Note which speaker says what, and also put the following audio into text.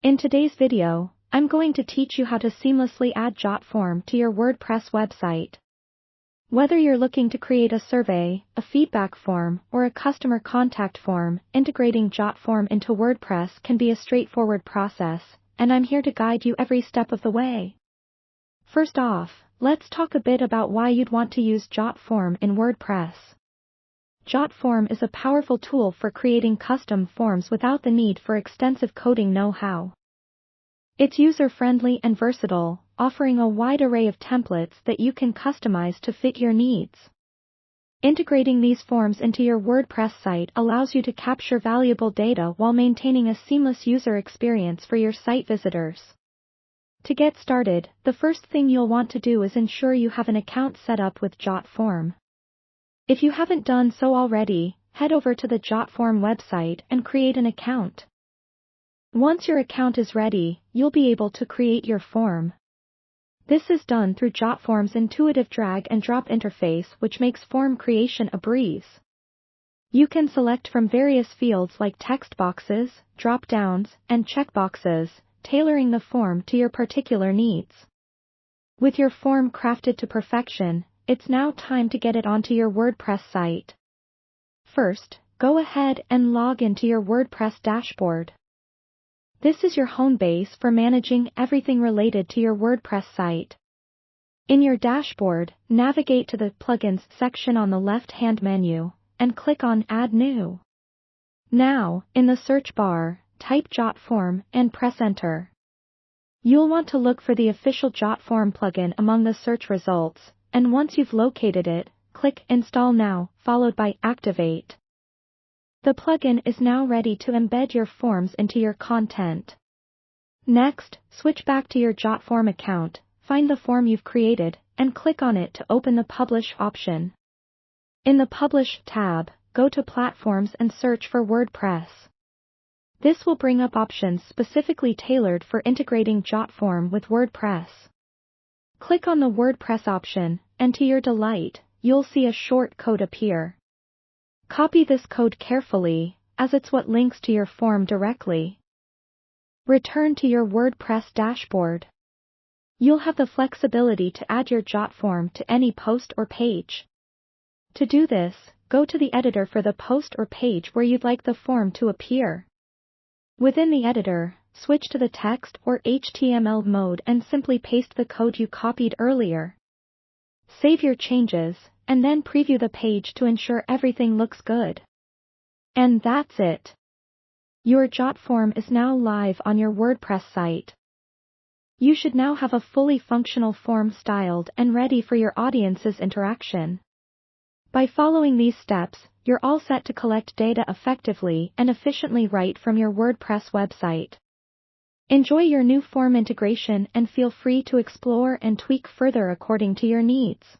Speaker 1: In today's video, I'm going to teach you how to seamlessly add Jotform to your WordPress website. Whether you're looking to create a survey, a feedback form, or a customer contact form, integrating Jotform into WordPress can be a straightforward process, and I'm here to guide you every step of the way. First off, let's talk a bit about why you'd want to use Jotform in WordPress. Jotform is a powerful tool for creating custom forms without the need for extensive coding know-how. It's user-friendly and versatile, offering a wide array of templates that you can customize to fit your needs. Integrating these forms into your WordPress site allows you to capture valuable data while maintaining a seamless user experience for your site visitors. To get started, the first thing you'll want to do is ensure you have an account set up with Jotform. If you haven't done so already, head over to the Jotform website and create an account. Once your account is ready, you'll be able to create your form. This is done through Jotform's intuitive drag-and-drop interface, which makes form creation a breeze. You can select from various fields like text boxes, drop-downs, and checkboxes, tailoring the form to your particular needs. With your form crafted to perfection, it's now time to get it onto your WordPress site. First, go ahead and log into your WordPress dashboard. This is your home base for managing everything related to your WordPress site. In your dashboard, navigate to the Plugins section on the left-hand menu, and click on Add New. Now, in the search bar, type Jotform and press Enter. You'll want to look for the official Jotform plugin among the search results, and once you've located it, click Install Now, followed by Activate. The plugin is now ready to embed your forms into your content. Next, switch back to your Jotform account, find the form you've created, and click on it to open the Publish option. In the Publish tab, go to Platforms and search for WordPress. This will bring up options specifically tailored for integrating Jotform with WordPress. Click on the WordPress option, and to your delight, you'll see a short code appear. Copy this code carefully, as it's what links to your form directly. Return to your WordPress dashboard. You'll have the flexibility to add your Jotform to any post or page. To do this, go to the editor for the post or page where you'd like the form to appear. Within the editor, switch to the text or HTML mode and simply paste the code you copied earlier. Save your changes, and then preview the page to ensure everything looks good. And that's it. Your Jotform is now live on your WordPress site. You should now have a fully functional form styled and ready for your audience's interaction. By following these steps, you're all set to collect data effectively and efficiently right from your WordPress website. Enjoy your new form integration and feel free to explore and tweak further according to your needs.